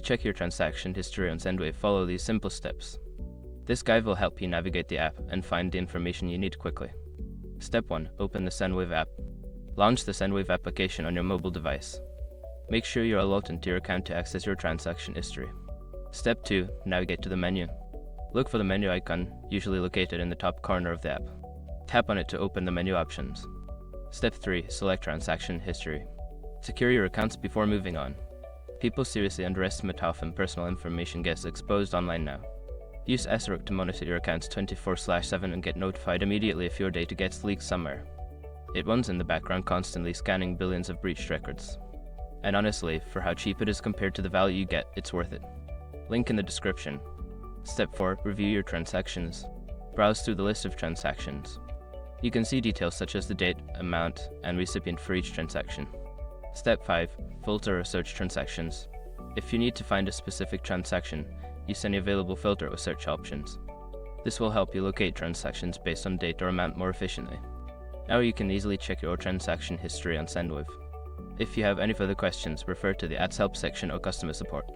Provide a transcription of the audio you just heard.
To check your transaction history on Sendwave, follow these simple steps. This guide will help you navigate the app and find the information you need quickly. Step 1. Open the Sendwave app. Launch the Sendwave application on your mobile device. Make sure you are logged into your account to access your transaction history. Step 2. Navigate to the menu. Look for the menu icon, usually located in the top corner of the app. Tap on it to open the menu options. Step 3. Select transaction history. Secure your accounts before moving on. People seriously underestimate how often personal information gets exposed online now. Use SROC to monitor your accounts 24/7 and get notified immediately if your data gets leaked somewhere. It runs in the background, constantly scanning billions of breached records. And honestly, for how cheap it is compared to the value you get, it's worth it. Link in the description. Step 4. Review your transactions. Browse through the list of transactions. You can see details such as the date, amount, and recipient for each transaction. Step 5. Filter or search transactions. If you need to find a specific transaction, use any available filter or search options. This will help you locate transactions based on date or amount more efficiently. Now you can easily check your transaction history on Sendwave. If you have any further questions, refer to the Ads Help section or customer support.